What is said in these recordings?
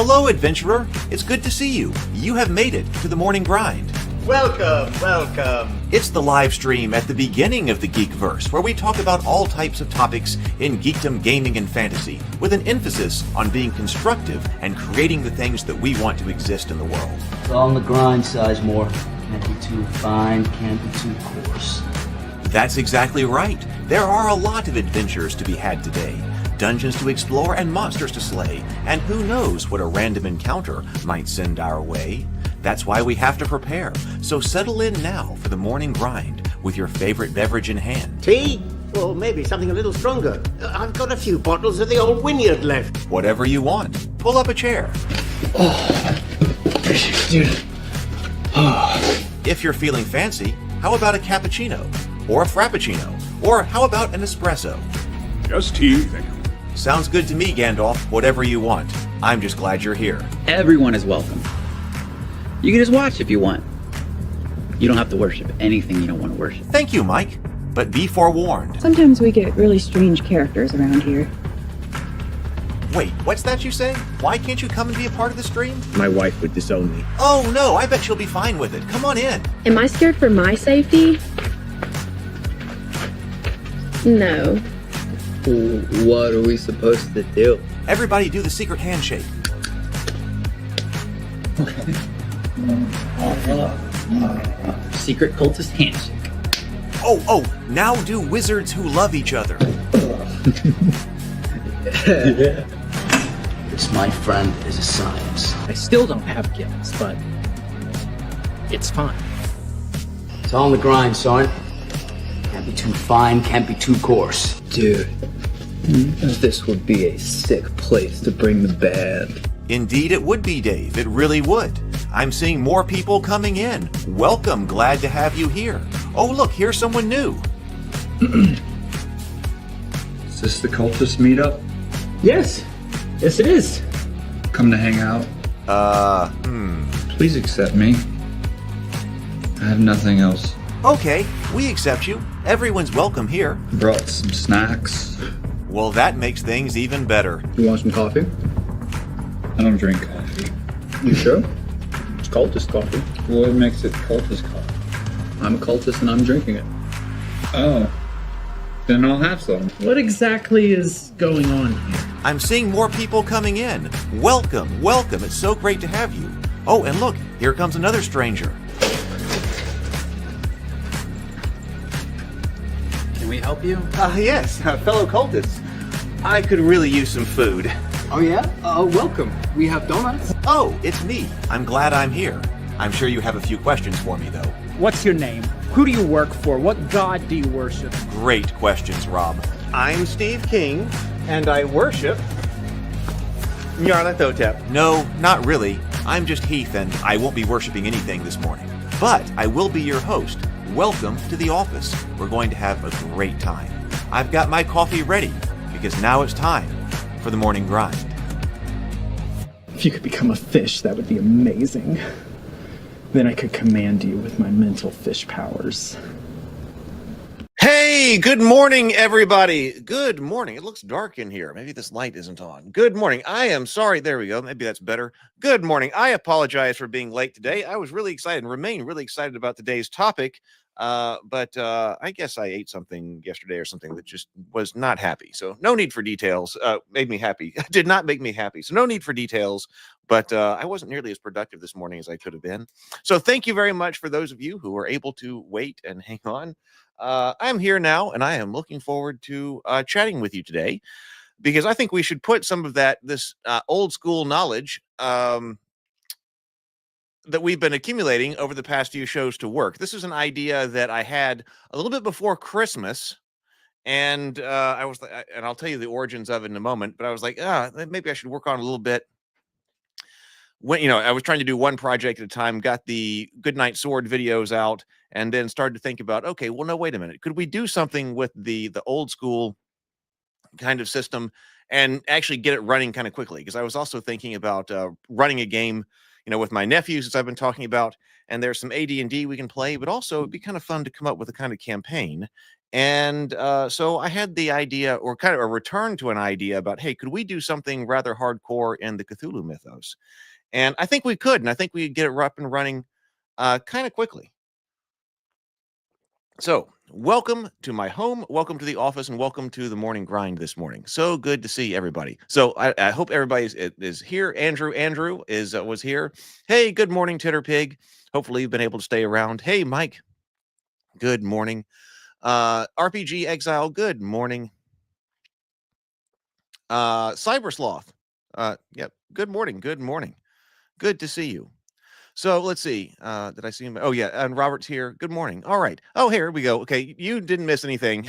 Hello, adventurer. It's good to see you. You have made it to the morning grind. Welcome, welcome. It's the live stream at the beginning of the Geekverse, where we talk about all types of topics in geekdom, gaming, and fantasy, with an emphasis on being constructive and creating the things that we want to exist in the world. It's all on the grind, Sizemore. Can't be too fine, can't be too coarse. That's exactly right. There are a lot of adventures to be had today. Dungeons to explore and monsters to slay, and who knows what a random encounter might send our way. That's why we have to prepare, so settle in now for the morning grind with your favorite beverage in hand. Tea? Or maybe something a little stronger. I've got a few bottles of the old Wynyard left. Whatever you want. Pull up a chair. Dude. If you're feeling fancy, how about a cappuccino? Or a frappuccino? Or how about an espresso? Just tea, thank you. Sounds good to me, Gandalf. Whatever you want. I'm just glad you're here. Everyone is welcome. You can just watch if you want. You don't have to worship anything you don't want to worship. Thank you, Mike. But be forewarned. Sometimes we get really strange characters around here. Wait, what's that you say? Why can't you come and be a part of the stream? My wife would disown me. Oh no, I bet she'll be fine with it. Come on in. Am I scared for my safety? No. What are we supposed to do? Everybody do the secret handshake. Secret cultist handshake. Oh, now do wizards who love each other. This, my friend, is a science. I still don't have gifts, but it's fine. It's all on the grind, son. Can't be too fine, can't be too coarse. Dude, this would be a sick place to bring the band. Indeed it would be, Dave. It really would. I'm seeing more people coming in. Welcome, glad to have you here. Oh, look, here's someone new. Is this the cultist meetup? Yes it is. Come to hang out? Please accept me. I have nothing else. Okay, we accept you. Everyone's welcome here. Brought some snacks. Well, that makes things even better. You want some coffee? I don't drink coffee. You sure? It's cultist coffee. What makes it cultist coffee? I'm a cultist and I'm drinking it. Oh. Then I'll have some. What exactly is going on here? I'm seeing more people coming in. Welcome. It's so great to have you. Oh, and look, here comes another stranger. Can we help you? Yes, fellow cultists. I could really use some food. Oh yeah? Welcome. We have donuts. Oh, it's me. I'm glad I'm here. I'm sure you have a few questions for me, though. What's your name? Who do you work for? What god do you worship? Great questions, Rob. I'm Steve King, and I worship Nyarlathotep. No, not really. I'm just Heath, and I won't be worshiping anything this morning. But I will be your host. Welcome to the office. We're going to have a great time. I've got my coffee ready, because now it's time for the morning grind. If you could become a fish, that would be amazing. Then I could command you with my mental fish powers. Hey, good morning, everybody. Good morning. It looks dark in here. Maybe this light isn't on. Good morning. I am sorry. There we go. Maybe that's better. Good morning. I apologize for being late today. I was really excited and remain really excited about today's topic. But I guess I ate something yesterday or something that just was not happy. So no need for details. Made me happy. Did not make me happy. So no need for details. But I wasn't nearly as productive this morning as I could have been. So thank you very much for those of you who were able to wait and hang on. I'm here now, and I am looking forward to chatting with you today, because I think we should put some of this old school knowledge that we've been accumulating over the past few shows to work. This is an idea that I had a little bit before Christmas, and and I'll tell you the origins of it in a moment, but I was like, maybe I should work on a little bit. When, I was trying to do one project at a time, got the Goodnight Sword videos out, and then started to think about, okay, well, no, wait a minute. Could we do something with the old school kind of system and actually get it running kind of quickly? Because I was also thinking about running a game, with my nephews, as I've been talking about, and there's some AD&D we can play, but also it'd be kind of fun to come up with a kind of campaign. And so I had the idea, or kind of a return to an idea about, hey, could we do something rather hardcore in the Cthulhu Mythos? And I think we could, and I think we could get it up and running kind of quickly. So, welcome to my home, welcome to the office, and welcome to the morning grind this morning. So good to see everybody. So I hope everybody is here. Andrew was here. Hey, good morning, Titter Pig. Hopefully you've been able to stay around. Hey, Mike. Good morning. RPG Exile. Good morning. Cybersloth. Yep. Good morning. Good morning. Good to see you. So let's see. Did I see him? Oh, yeah. And Robert's here. Good morning. All right. Oh, here we go. Okay. You didn't miss anything.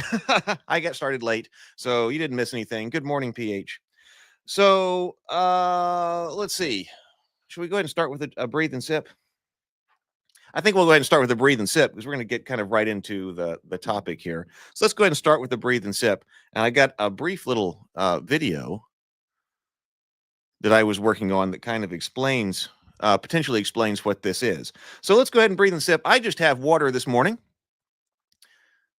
I got started late, so you didn't miss anything. Good morning, PH. So let's see. Should we go ahead and start with a breathe and sip? I think we'll go ahead and start with a breathe and sip because we're going to get kind of right into the topic here. So let's go ahead and start with the breathe and sip. And I got a brief little video that I was working on that kind of explains potentially explains what this is. So let's go ahead and breathe and sip. I just have water this morning.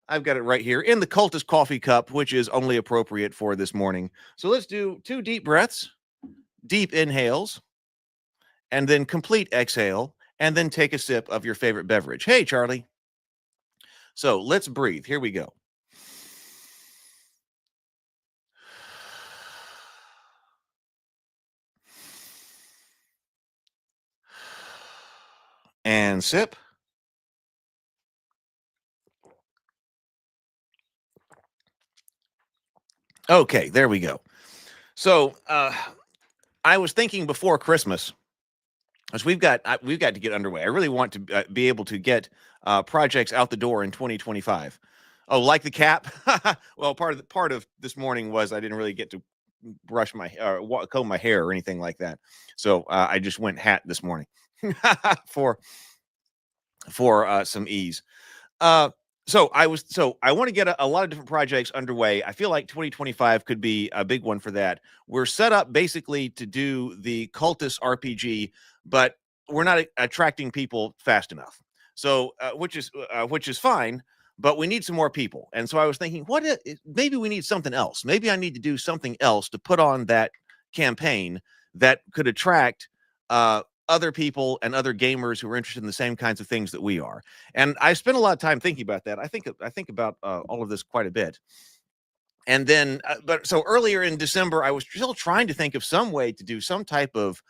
I've got it right here in the cultist coffee cup, which is only appropriate for this morning. So let's do 2 deep breaths, deep inhales, and then complete exhale, and then take a sip of your favorite beverage. Hey, Charlie. So let's breathe. Here we go. And sip. Okay, there we go. So I was thinking before Christmas, as we've got to get underway. I really want to be able to get projects out the door in 2025. Oh, like the cap? Well, part of this morning was I didn't really get to brush my comb my hair or anything like that. So I just went hat this morning for some ease. So I want to get a lot of different projects underway. I feel like 2025 could be a big one for that. We're set up basically to do the cultist RPG, but we're not attracting people fast enough. So which is fine, but we need some more people. And so I was thinking, maybe we need something else. Maybe I need to do something else to put on that campaign that could attract other people and other gamers who are interested in the same kinds of things that we are. And I spent a lot of time thinking about that. I think about all of this quite a bit. And then, but so earlier in December, I was still trying to think of some way to do some type of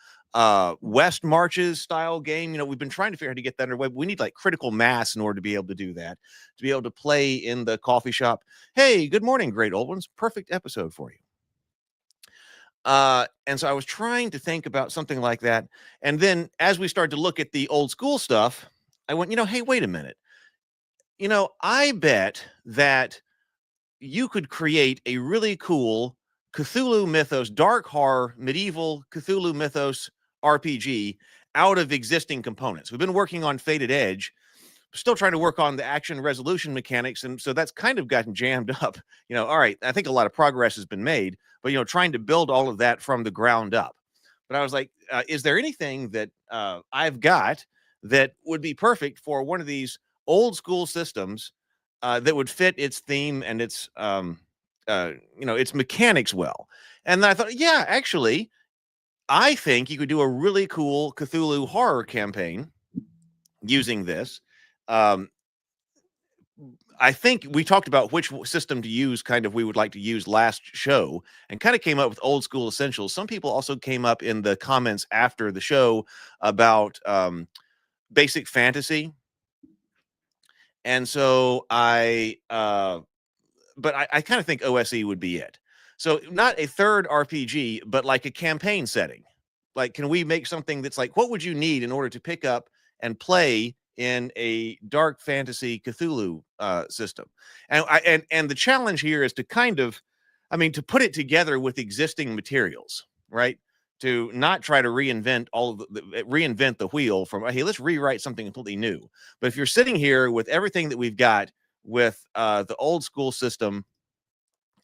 West Marches style game. You know, we've been trying to figure out how to get that underway. But we need like critical mass in order to be able to do that, to be able to play in the coffee shop. Hey, good morning, great old ones. Perfect episode for you. And so I was trying to think about something like that. And then as we started to look at the old school stuff, I went, hey, wait a minute. I bet that you could create a really cool Cthulhu Mythos, dark horror, medieval Cthulhu Mythos RPG out of existing components. We've been working on Fated Edge, still trying to work on the action resolution mechanics. And so that's kind of gotten jammed up. All right, I think a lot of progress has been made, but, trying to build all of that from the ground up. But I was like, is there anything that I've got that would be perfect for one of these old school systems that would fit its theme and its, its mechanics well? And then I thought, yeah, actually, I think you could do a really cool Cthulhu horror campaign using this. I think we talked about which system to use, we would like to use last show, and kind of came up with old school essentials. Some people also came up in the comments after the show about basic fantasy. And so I kind of think OSE would be it. So not a third RPG, but like a campaign setting. Like, can we make something that's like, what would you need in order to pick up and play in a dark fantasy Cthulhu system? And the challenge here is to to put it together with existing materials, right? To not try to reinvent reinvent the wheel from, hey, let's rewrite something completely new. But if you're sitting here with everything that we've got with the old school system,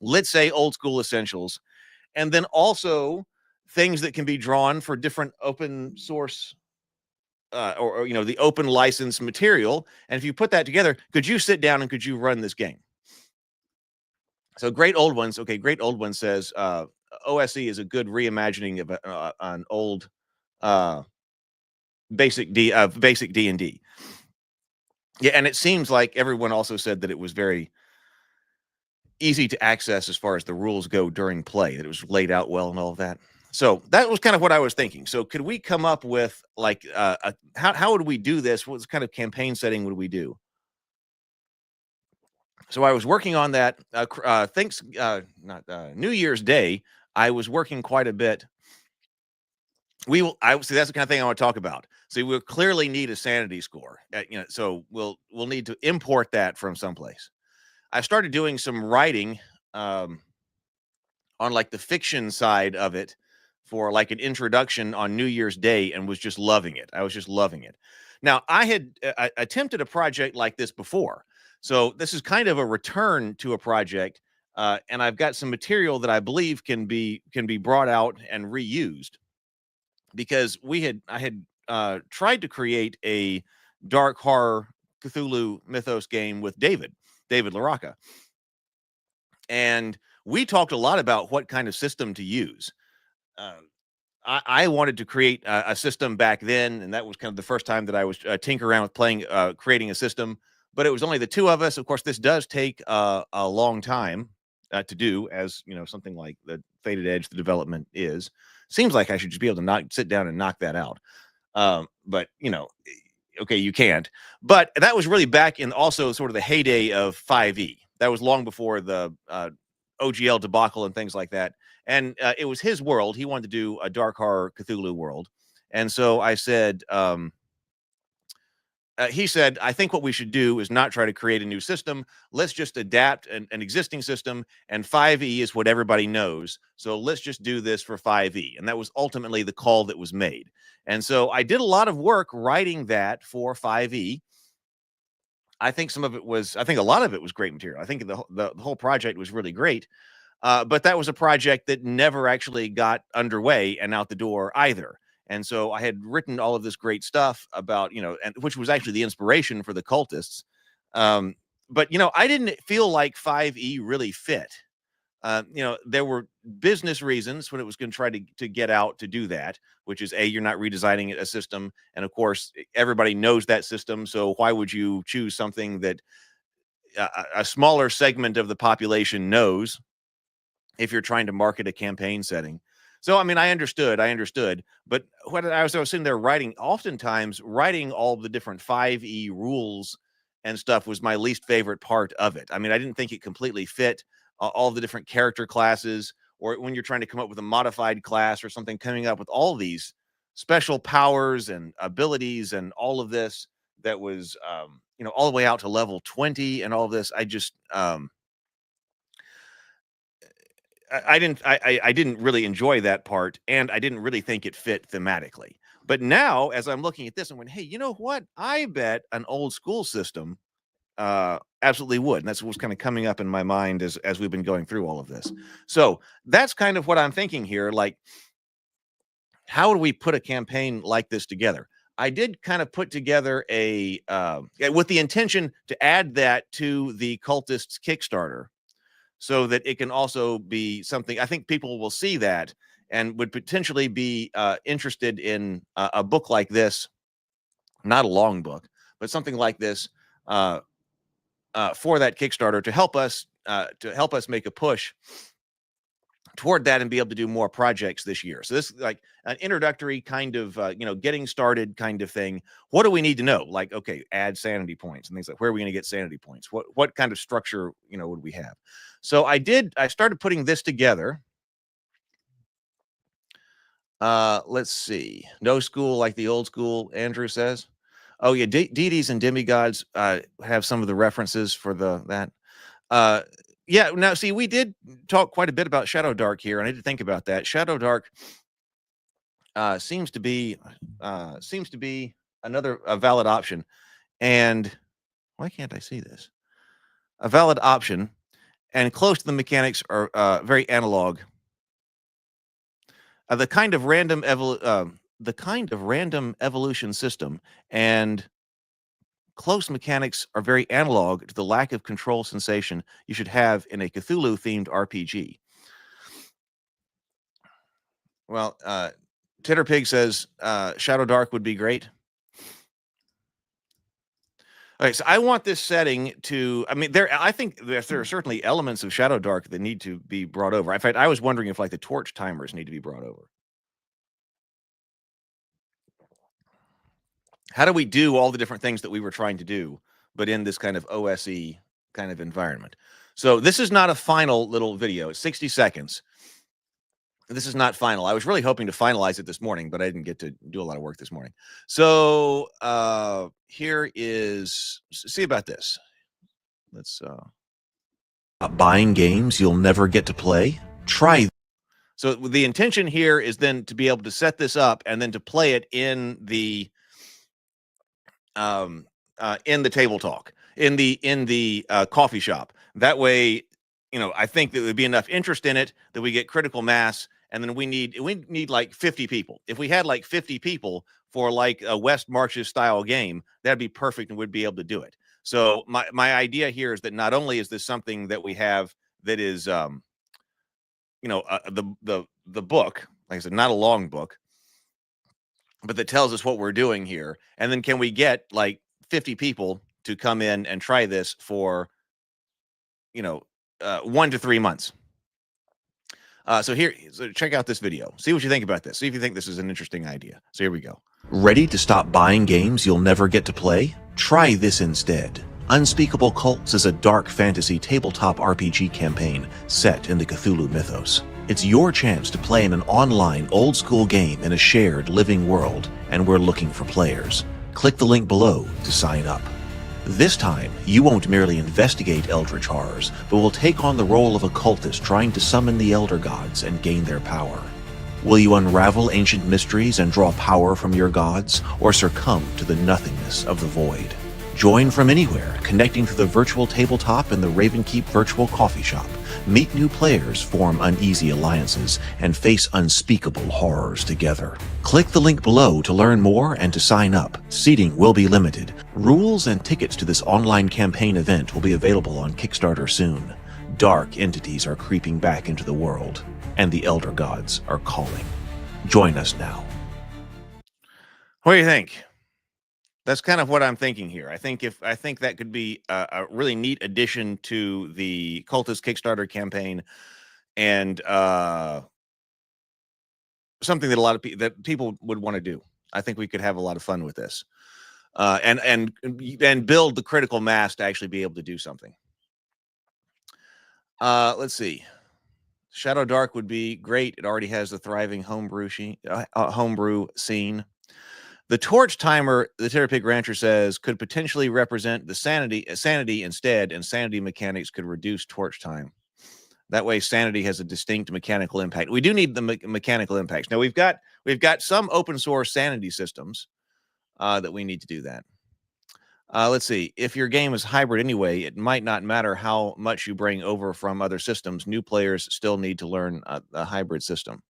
let's say old school essentials, and then also things that can be drawn for different open source or the open license material. And if you put that together, could you sit down and could you run this game? So Great Old Ones. Okay, Great Old One says OSE is a good reimagining of an old basic D&D. Yeah, and it seems like everyone also said that it was very easy to access as far as the rules go during play, that it was laid out well and all of that. So that was kind of what I was thinking. So could we come up with like how would we do this? What kind of campaign setting would we do? So I was working on that. New Year's Day. I was working quite a bit. I see that's the kind of thing I want to talk about. So we'll clearly need a sanity score. So we'll need to import that from someplace. I started doing some writing on like the fiction side of it for like an introduction on New Year's Day, and was just loving it. I was just loving it. Now I had attempted a project like this before. So this is kind of a return to a project, and I've got some material that I believe can be brought out and reused, because I had tried to create a dark horror Cthulhu Mythos game with David LaRocca, and we talked a lot about what kind of system to use. I wanted to create a system back then, and that was kind of the first time that I was tinkering around with creating a system. But it was only the two of us. Of course, this does take a long time to do, as something like the Faded Edge, the development is. Seems like I should just be able to sit down and knock that out. But okay, you can't. But that was really back in also sort of the heyday of 5e. That was long before the OGL debacle and things like that. And it was his world. He wanted to do a dark horror Cthulhu world. And so I said, he said, I think what we should do is not try to create a new system. Let's just adapt an existing system. And 5e is what everybody knows. So let's just do this for 5e. And that was ultimately the call that was made. And so I did a lot of work writing that for 5e. I think a lot of it was great material. I think the whole project was really great. But that was a project that never actually got underway and out the door either. And so I had written all of this great stuff about, and which was actually the inspiration for the cultists. But, I didn't feel like 5e really fit. There were business reasons when it was going to try to get out to do that, which is you're not redesigning a system. And of course, everybody knows that system. So why would you choose something that a smaller segment of the population knows if you're trying to market a campaign setting? So, I understood. But when I was sitting there oftentimes writing all the different 5e rules and stuff was my least favorite part of it. I didn't think it completely fit all the different character classes, or when you're trying to come up with a modified class or something, coming up with all these special powers and abilities and all of this that was, all the way out to level 20 and all of this. I just, I didn't really enjoy that part, and I didn't really think it fit thematically. But now, as I'm looking at this, I'm going, hey, you know what? I bet an old school system absolutely would. And that's what's kind of coming up in my mind as we've been going through all of this. So that's kind of what I'm thinking here. Like, how do we put a campaign like this together? I did kind of put together with the intention to add that to the Cultists Kickstarter, so that it can also be something I think people will see that and would potentially be interested in a book like this, not a long book, but something like this for that Kickstarter to help us make a push toward that and be able to do more projects this year. So this is like an introductory kind of, getting started kind of thing. What do we need to know? Like, okay, add sanity points and things like, where are we going to get sanity points? What kind of structure, would we have? So I started putting this together. Let's see. No school like the old school, Andrew says. Oh yeah. Deities and demigods have some of the references for that. Yeah, now see, we did talk quite a bit about Shadow Dark here, and I did think about that. Shadow Dark seems to be a valid option. And why can't I see this? A valid option, and close to the mechanics are very analog. The kind of random the kind of random evolution system and close mechanics are very analog to the lack of control sensation you should have in a Cthulhu-themed RPG. Well, Titterpig says Shadow Dark would be great. Okay, so I want this setting to. I mean, I think there are certainly elements of Shadow Dark that need to be brought over. In fact, I was wondering if like the torch timers need to be brought over. How do we do all the different things that we were trying to do, but in this kind of OSE kind of environment? So this is not a final little video. It's 60 seconds. This is not final. I was really hoping to finalize it this morning, but I didn't get to do a lot of work this morning. So here is, see about this. Let's Buying games you'll never get to play? Try. So the intention here is then to be able to set this up and then to play it in the table talk, in the coffee shop. That way, you know, I think that there'd be enough interest in it that we get critical mass, and then we need like 50 people. If we had like 50 people for like a West Marches style game, that'd be perfect, and we'd be able to do it. So my idea here is that not only is this something that we have that is the book, like I said, not a long book, but that tells us what we're doing here. And then can we get like 50 people to come in and try this for, 1 to 3 months? So check out this video. See what you think about this. See if you think this is an interesting idea. So here we go. Ready to stop buying games you'll never get to play? Try this instead. Unspeakable Cults is a dark fantasy tabletop RPG campaign set in the Cthulhu Mythos. It's your chance to play in an online old-school game in a shared living world, and we're looking for players. Click the link below to sign up. This time, you won't merely investigate eldritch horrors, but will take on the role of a cultist trying to summon the Elder Gods and gain their power. Will you unravel ancient mysteries and draw power from your gods, or succumb to the nothingness of the void? Join from anywhere, connecting to the virtual tabletop in the Ravenkeep virtual coffee shop. Meet new players, form uneasy alliances, and face unspeakable horrors together. Click the link below to learn more and to sign up. Seating will be limited. Rules and tickets to this online campaign event will be available on Kickstarter soon. Dark entities are creeping back into the world, and the Elder Gods are calling. Join us now. What do you think? That's kind of what I'm thinking here. I think that could be a really neat addition to the Cultist Kickstarter campaign, and something that a lot of people would want to do. I think we could have a lot of fun with this, and build the critical mass to actually be able to do something. Let's see. Shadow Dark would be great. It already has the thriving homebrew scene. The torch timer, the Terrapig Rancher says, could potentially represent the sanity instead, and sanity mechanics could reduce torch time. That way, sanity has a distinct mechanical impact. We do need the mechanical impacts. Now, we've got some open source sanity systems that we need to do that. Let's see. If your game is hybrid anyway, it might not matter how much you bring over from other systems. New players still need to learn a hybrid system.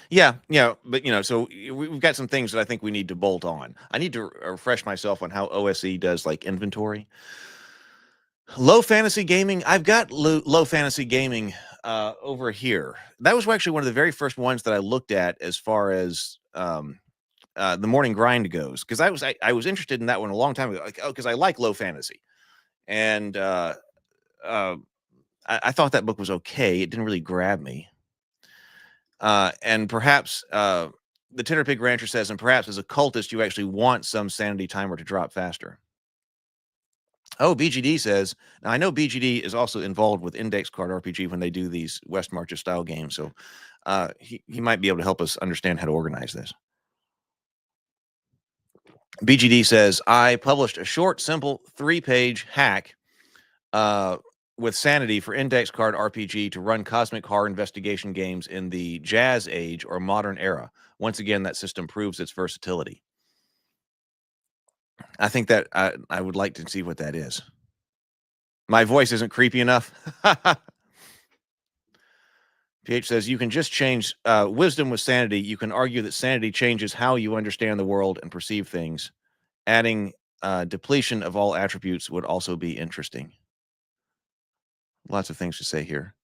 Yeah, but so we've got some things that I think we need to bolt on. I need to refresh myself on how OSE does like inventory. Low fantasy gaming. I've got low fantasy gaming over here. That was actually one of the very first ones that I looked at as far as the morning grind goes, because I was interested in that one a long time ago. Because I like low fantasy, and I thought that book was okay. It didn't really grab me. And perhaps the Titterpig Rancher says, and perhaps as a cultist, you actually want some sanity timer to drop faster. Oh, BGD says, now I know BGD is also involved with Index Card RPG when they do these West Marches style games. So he might be able to help us understand how to organize this. BGD says, I published a short, simple 3-page hack with sanity for Index Card RPG to run cosmic horror investigation games in the Jazz Age or modern era. Once again, that system proves its versatility. I think that I would like to see what that is. My voice isn't creepy enough. PH says you can just change wisdom with sanity. You can argue that sanity changes how you understand the world and perceive things. Adding depletion of all attributes would also be interesting. Lots of things to say here.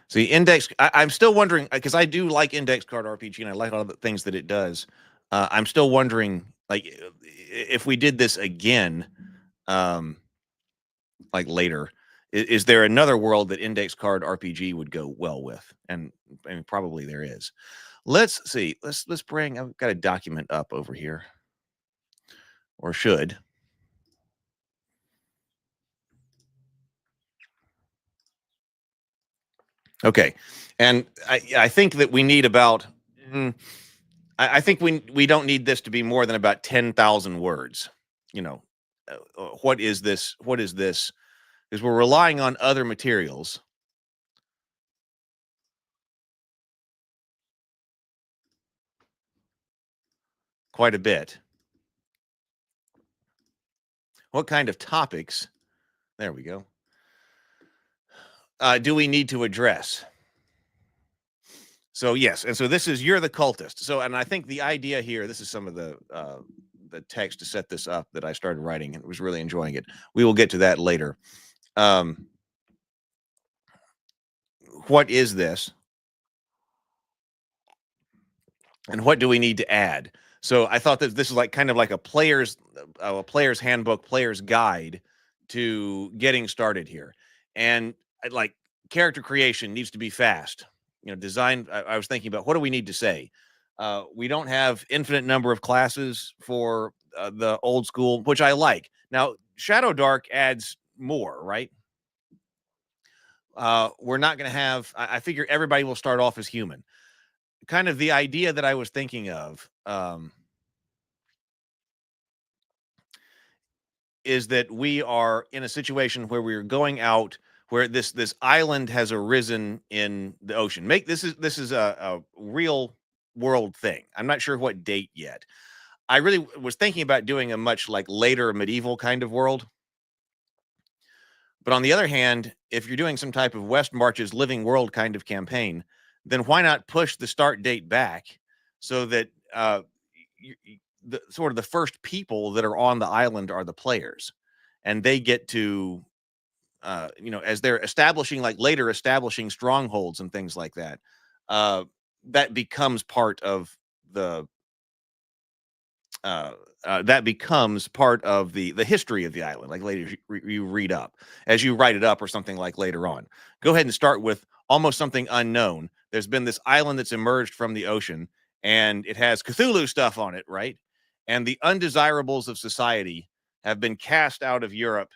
See, index. I'm still wondering because I do like index card RPG and I like all the things that it does. I'm still wondering, like, if we did this again, like later, is there another world that index card RPG would go well with? And I mean, probably there is. Let's see. Let's bring. I've got a document up over here, or should. Okay, and I think that we need about. I think we don't need this to be more than about 10,000 words. You know, what is this? What is this? Because we're relying on other materials. Quite a bit. What kind of topics? There we go. Do we need to address? So yes, and so this is you're the cultist. So, and I think the idea here, this is some of the text to set this up that I started writing and was really enjoying it. We will get to that later. What is this? And what do we need to add? So I thought that this is like kind of like a player's handbook, player's guide to getting started here. And like character creation needs to be fast. You know, design. I was thinking about what do we need to say? We don't have infinite number of classes for the old school, which I like. Now, Shadow Dark adds more, right? We're not going to have. I figure everybody will start off as human. Kind of the idea that I was thinking of is that we are in a situation where we're going out, where this island has arisen in the ocean. This is a real world thing. I'm not sure what date yet. I really was thinking about doing a much like later medieval kind of world. But on the other hand, if you're doing some type of West Marches Living World kind of campaign, then why not push the start date back so that the sort of the first people that are on the island are the players, and they get to you know, as they're establishing like later establishing strongholds and things like that, that becomes part of the that becomes part of the history of the island. Like later you read up as you write it up or something like later on. Go ahead and start with almost something unknown. There's been this island that's emerged from the ocean and it has Cthulhu stuff on it, right? And the undesirables of society have been cast out of Europe,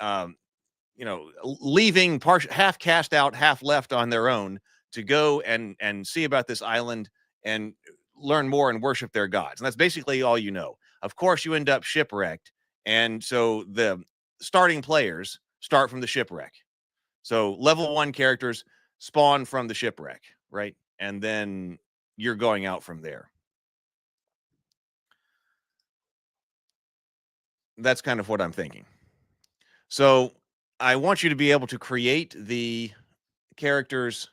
you know, leaving half cast out, half left on their own to go and see about this island and learn more and worship their gods. And that's basically all you know. Of course, you end up shipwrecked. And so the starting players start from the shipwreck. So level 1 characters spawn from the shipwreck, right? And then you're going out from there. That's kind of what I'm thinking. So I want you to be able to create the characters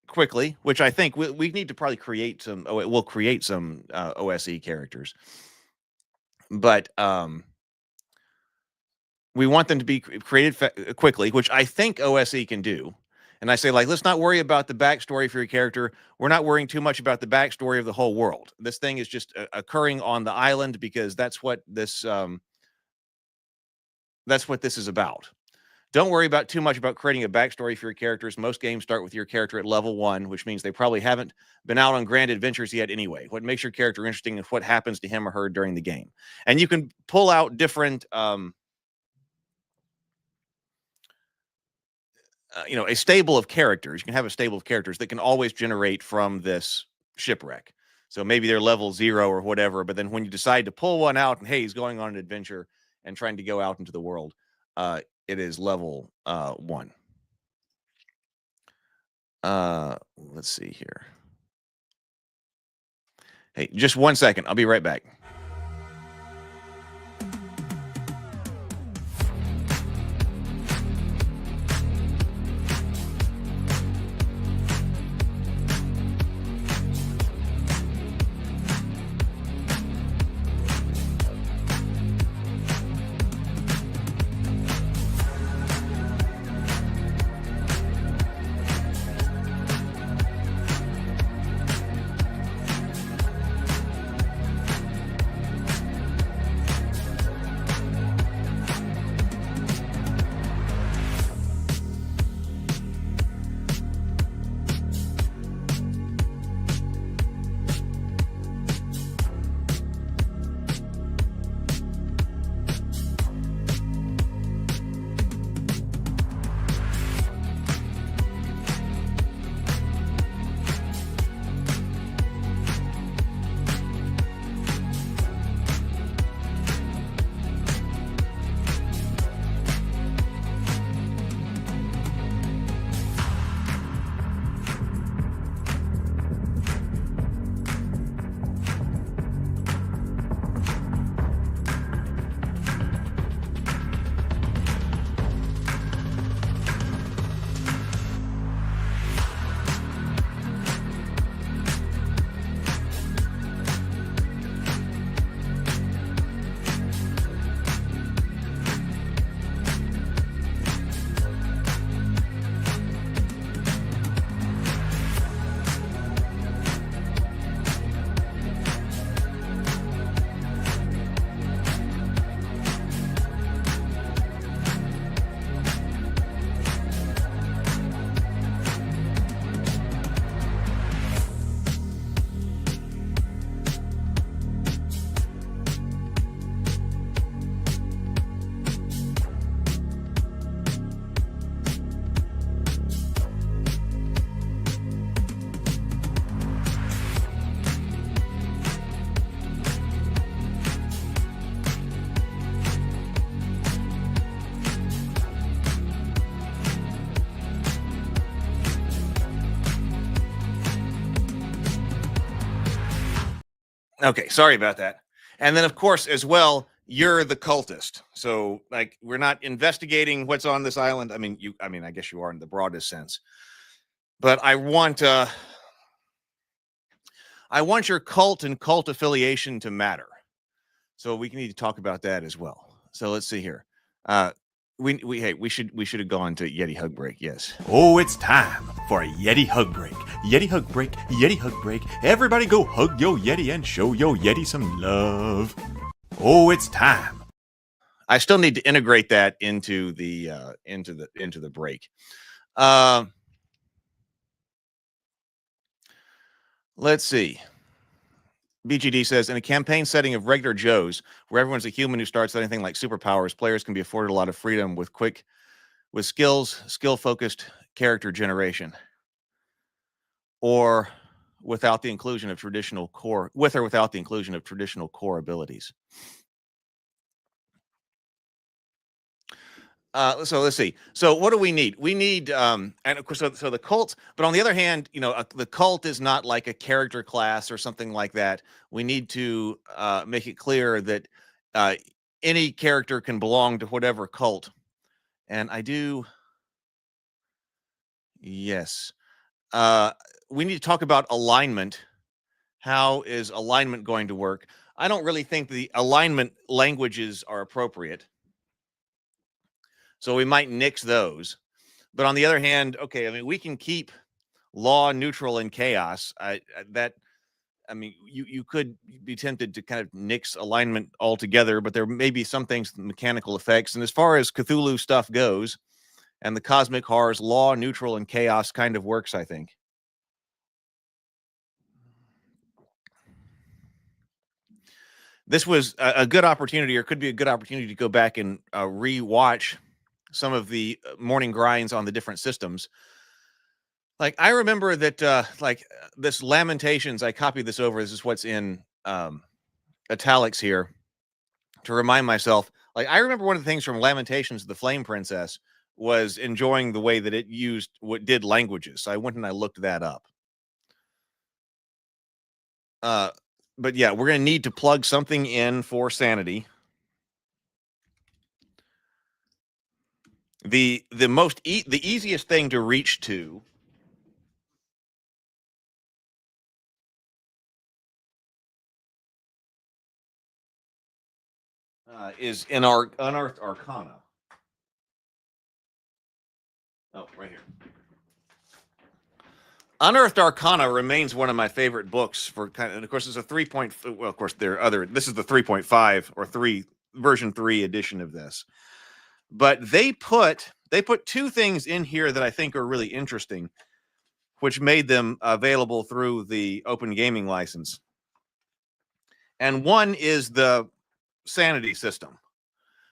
quickly, which I think we need to probably create some. We'll create some OSE characters, but we want them to be created quickly, which I think OSE can do. And I say, like, let's not worry about the backstory for your character. We're not worrying too much about the backstory of the whole world. This thing is just occurring on the island because that's what this is about. Don't worry about too much about creating a backstory for your characters. Most games start with your character at level 1, which means they probably haven't been out on grand adventures yet anyway. What makes your character interesting is what happens to him or her during the game. And you can pull out different, you know, a stable of characters. You can have a stable of characters that can always generate from this shipwreck. So maybe they're level 0 or whatever, but then when you decide to pull one out and, hey, he's going on an adventure and trying to go out into the world, it is level 1. Let's see here. Hey, just 1 second. I'll be right back. Okay, sorry about that. And then, of course, as well, you're the cultist. So, like, we're not investigating what's on this island. I mean, I guess you are in the broadest sense. But I want your cult and cult affiliation to matter. So we need to talk about that as well. So let's see here. We should have gone to Yeti Hug Break. Yes. Oh, it's time for a Yeti Hug Break. Yeti Hug Break, Yeti Hug Break. Everybody go hug yo Yeti and show yo Yeti some love. Oh, it's time. I still need to integrate that into the break. Let's see. BGD says, in a campaign setting of regular Joes, where everyone's a human who starts anything like superpowers, players can be afforded a lot of freedom with skill-focused character generation, or without the inclusion of traditional core, with or without the inclusion of traditional core abilities. So let's see. So what do we need? We need, and of course, so the cult, but on the other hand, the cult is not like a character class or something like that. We need to make it clear that any character can belong to whatever cult. And I do. Yes. We need to talk about alignment. How is alignment going to work? I don't really think the alignment languages are appropriate. So we might nix those. But on the other hand, okay, I mean, we can keep law, neutral, and chaos. You could be tempted to kind of nix alignment altogether, but there may be some things, mechanical effects. And as far as Cthulhu stuff goes, and the cosmic horrors, law, neutral, and chaos kind of works, I think. This was a good opportunity, or could be a good opportunity, to go back and re-watch some of the morning grinds on the different systems. Like, I remember that, this Lamentations, I copied this over. This is what's in italics here to remind myself. Like, I remember one of the things from Lamentations, the Flame Princess, was enjoying the way that it did languages. So I went and I looked that up. But yeah, we're going to need to plug something in for sanity. The easiest thing to reach to is in our Unearthed Arcana. Oh, right here. Unearthed Arcana remains one of my favorite books for and of course it's a 3. Well, of course there are other. This is the 3.5 or version 3 edition of this. But they put 2 things in here that I think are really interesting, which made them available through the Open Gaming license. And one is the sanity system.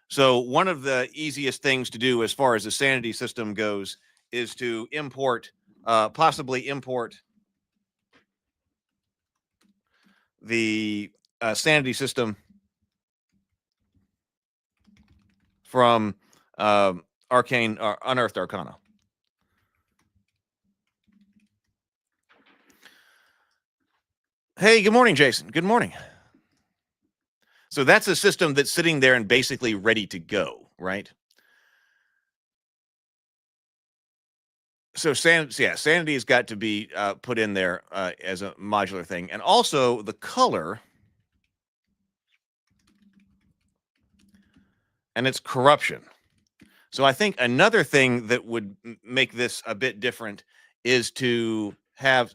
So one of the easiest things to do as far as the sanity system goes is to possibly import the sanity system from Unearthed Arcana. Hey, good morning, Jason. Good morning. So that's a system that's sitting there and basically ready to go, right? So sanity has got to be put in there as a modular thing. And also the color and its corruption. So I think another thing that would make this a bit different is to have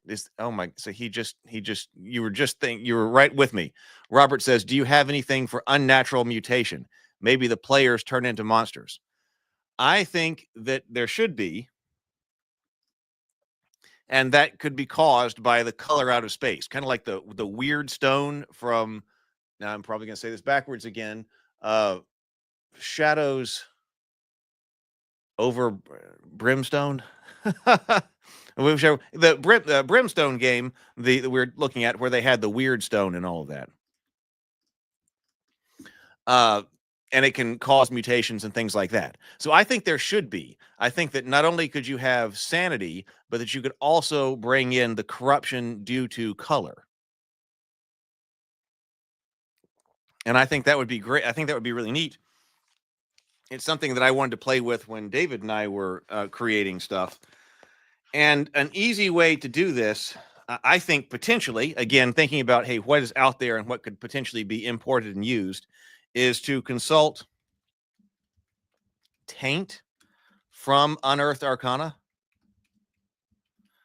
this. Oh my! So you were right with me. Robert says, "Do you have anything for unnatural mutation? Maybe the players turn into monsters." I think that there should be, and that could be caused by the color out of space, kind of like the weird stone from. Now I'm probably going to say this backwards again. Shadows over Brimstone. The Brimstone game that we're looking at, where they had the weird stone and all of that. And it can cause mutations and things like that. So I think there should be. I think that not only could you have sanity, but that you could also bring in the corruption due to color. And I think that would be great. I think that would be really neat. It's something that I wanted to play with when David and I were creating stuff. And an easy way to do this, I think potentially, again, thinking about, hey, what is out there and what could potentially be imported and used, is to consult Taint from Unearthed Arcana.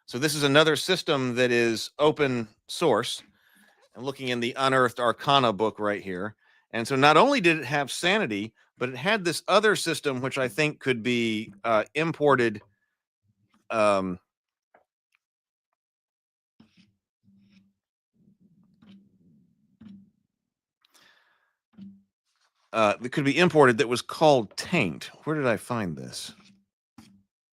So this is another system that is open source. I'm looking in the Unearthed Arcana book right here. And so not only did it have sanity, but it had this other system, which I think could be imported. That could be imported, that was called Taint. Where did I find this?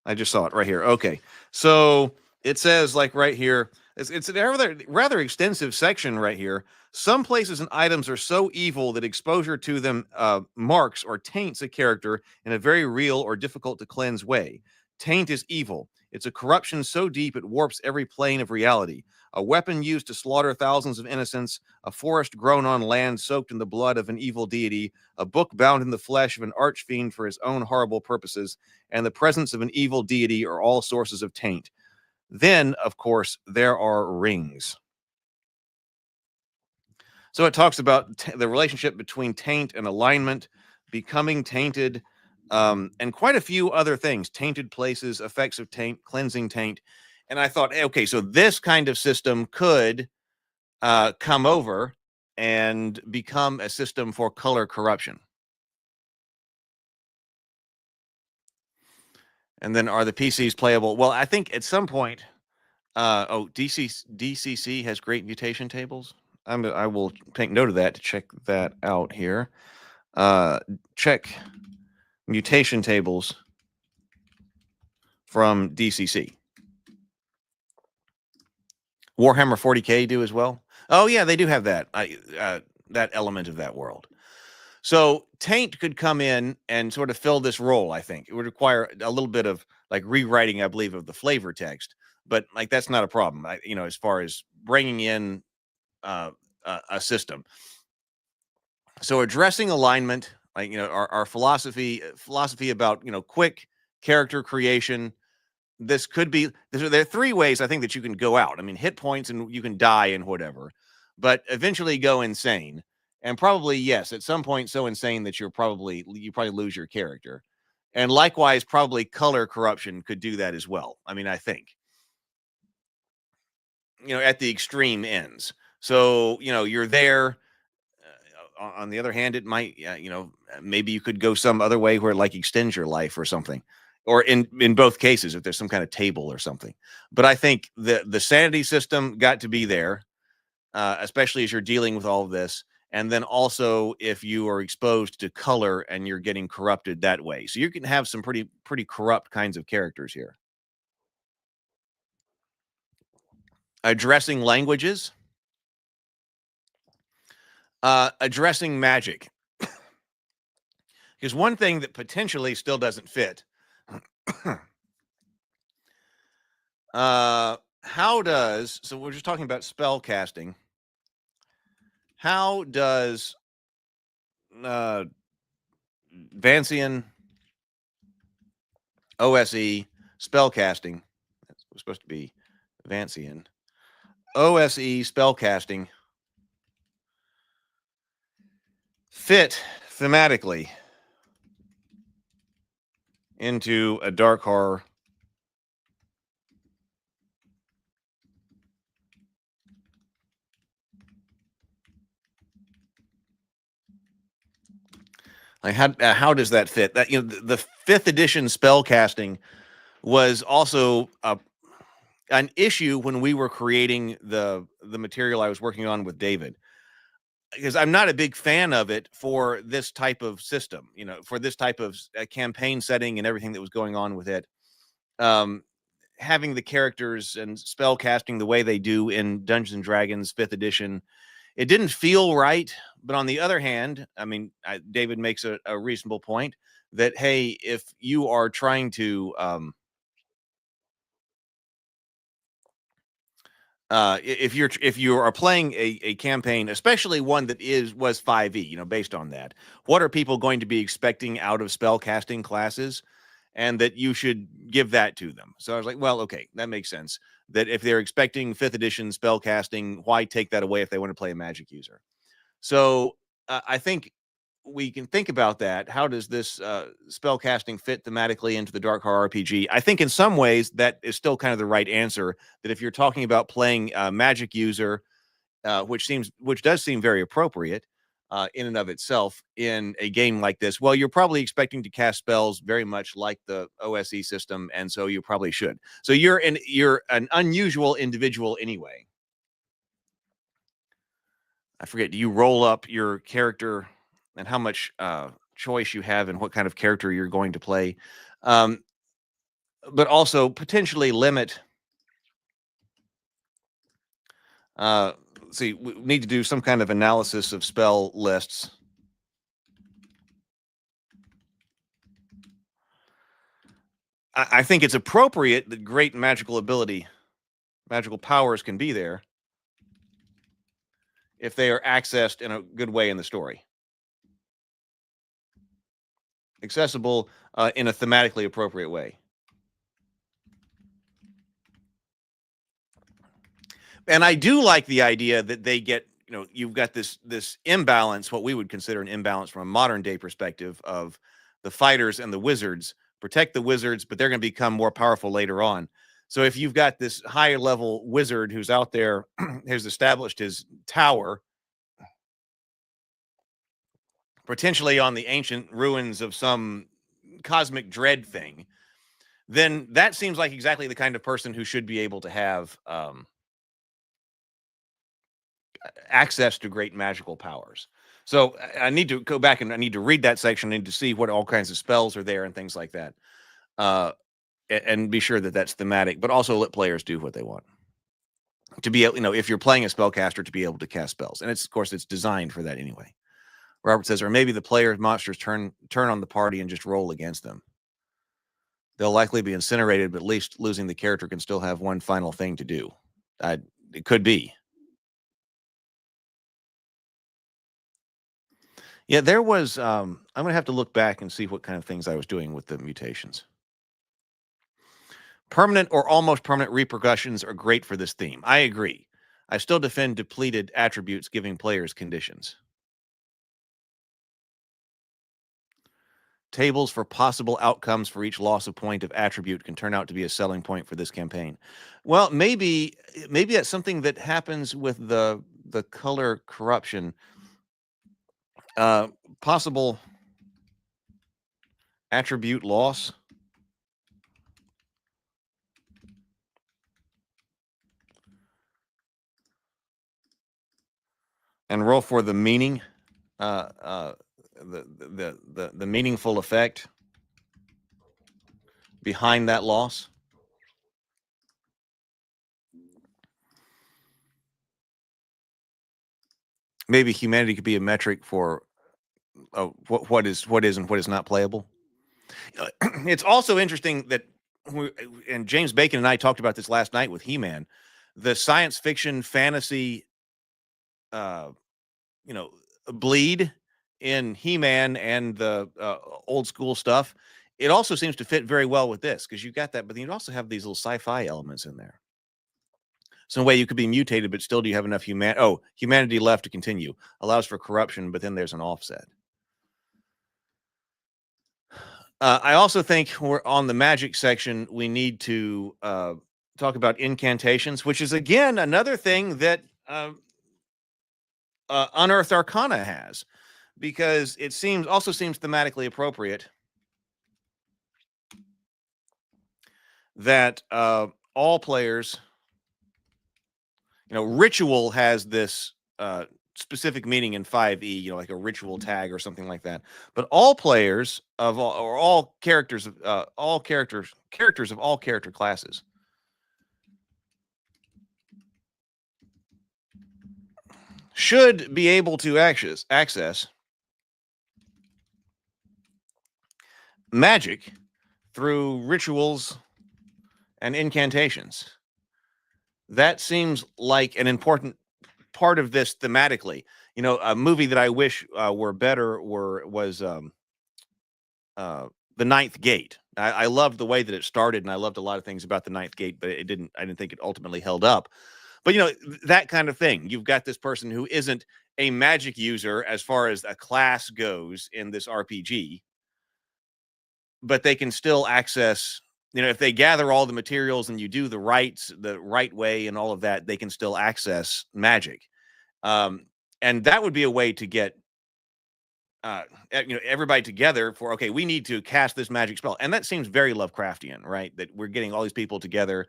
I just saw it right here. Okay. So it says, like right here, it's a rather extensive section right here. Some places and items are so evil that exposure to them marks or taints a character in a very real or difficult to cleanse way. Taint is evil. It's a corruption so deep it warps every plane of reality. A weapon used to slaughter thousands of innocents, a forest grown on land soaked in the blood of an evil deity, a book bound in the flesh of an archfiend for his own horrible purposes, and the presence of an evil deity are all sources of taint. Then, of course, there are rings. So it talks about the relationship between taint and alignment, becoming tainted, and quite a few other things. Tainted places, effects of taint, cleansing taint. And I thought, hey, okay, so this kind of system could come over and become a system for color corruption. And then are the PCs playable? Well, I think at some point, DCC has great mutation tables. I will take note of that to check that out here. Check mutation tables from DCC. Warhammer 40K do as well. Oh yeah, they do have that that element of that world. So Taint could come in and sort of fill this role. I think it would require a little bit of like rewriting, I believe, of the flavor text, but like that's not a problem. As far as bringing in a system. So addressing alignment, like our philosophy about quick character creation. This could be there are three ways I think that you can go out. I mean, hit points and you can die and whatever, but eventually go insane. And probably, yes, at some point so insane that you probably lose your character. And likewise, probably color corruption could do that as well. I mean, I think, at the extreme ends. So, you're there. On the other hand, it might, maybe you could go some other way where it like extends your life or something. Or in both cases, if there's some kind of table or something. But I think the sanity system got to be there, especially as you're dealing with all of this. And then also if you are exposed to color and you're getting corrupted that way. So you can have some pretty corrupt kinds of characters here. Addressing languages. Addressing magic. Because one thing that potentially still doesn't fit. So we're just talking about spell casting. How does Vancian OSE spell casting, that's supposed to be Vancian OSE spell casting, fit thematically into a dark horror like how does that fit? That the 5th edition spell casting was also an issue when we were creating the material I was working on with David, because I'm not a big fan of it for this type of system, for this type of campaign setting and everything that was going on with it. Having the characters and spell casting the way they do in Dungeons and Dragons 5th edition, it didn't feel right. But on the other hand, I mean, David makes a reasonable point that, hey, if you are trying to if you are playing a campaign, especially one that was 5e, based on that, what are people going to be expecting out of spell casting classes, and that you should give that to them. So I was like, well, okay, that makes sense. That if they're expecting 5th edition spell casting, why take that away if they want to play a magic user? So I think we can think about that. How does this spell casting fit thematically into the Dark Horror RPG? I think in some ways that is still kind of the right answer. That if you're talking about playing a magic user, which does seem very appropriate in and of itself in a game like this, well, you're probably expecting to cast spells very much like the OSE system, and so you probably should. So you're an unusual individual anyway. I forget, do you roll up your character and how much choice you have and what kind of character you're going to play? But also potentially limit. See, we need to do some kind of analysis of spell lists. I think it's appropriate that great magical powers can be there if they are accessed in a good way in the story. Accessible in a thematically appropriate way. And I do like the idea that they get, you've got this imbalance, what we would consider an imbalance from a modern day perspective of the fighters and the wizards. Protect the wizards, but they're going to become more powerful later on. So if you've got this higher level wizard who's out there, has established his tower, potentially on the ancient ruins of some cosmic dread thing, then that seems like exactly the kind of person who should be able to have access to great magical powers. So I need to go back and I need to read that section. I need to see what all kinds of spells are there and things like that. And be sure that that's thematic, but also let players do what they want. To be able, if you're playing a spellcaster, to be able to cast spells. And it's, of course, it's designed for that anyway. Robert says, or maybe the player's monsters turn on the party and just roll against them. They'll likely be incinerated, but at least losing the character can still have one final thing to do. It could be. Yeah, there was, I'm going to have to look back and see what kind of things I was doing with the mutations. Permanent or almost permanent repercussions are great for this theme. I agree. I still defend depleted attributes giving players conditions. Tables for possible outcomes for each loss of point of attribute can turn out to be a selling point for this campaign. Well, maybe that's something that happens with the color corruption. Possible attribute loss. And roll for the meaning, the meaningful effect behind that loss. Maybe humanity could be a metric for what is and what is not playable. It's also interesting that, and James Bacon and I talked about this last night with He-Man, the science fiction fantasy bleed in He-Man and the old school stuff. It also seems to fit very well with this because you've got that, but then you also have these little sci-fi elements in there. So in a way you could be mutated, but still do you have enough humanity left to continue? Allows for corruption, but then there's an offset. I also think we're on the magic section. We need to talk about incantations, which is again another thing that Unearthed Arcana has, because it also seems thematically appropriate that all players, ritual has this specific meaning in 5e, like a ritual tag or something like that. But all players of all characters of all character classes should be able to access magic through rituals and incantations. that seems like an important part of this thematically. You know, a movie that I wish were better was The Ninth Gate. I loved the way that it started, and I loved a lot of things about The Ninth Gate, but it didn't. I didn't think it ultimately held up. But you know, that kind of thing. You've got this person who isn't a magic user as far as a class goes in this RPG, but they can still access. You know, if they gather all the materials and you do the right way and all of that, they can still access magic. And that would be a way to get everybody together for, okay, we need to cast this magic spell. And that seems very Lovecraftian, right? That we're getting all these people together.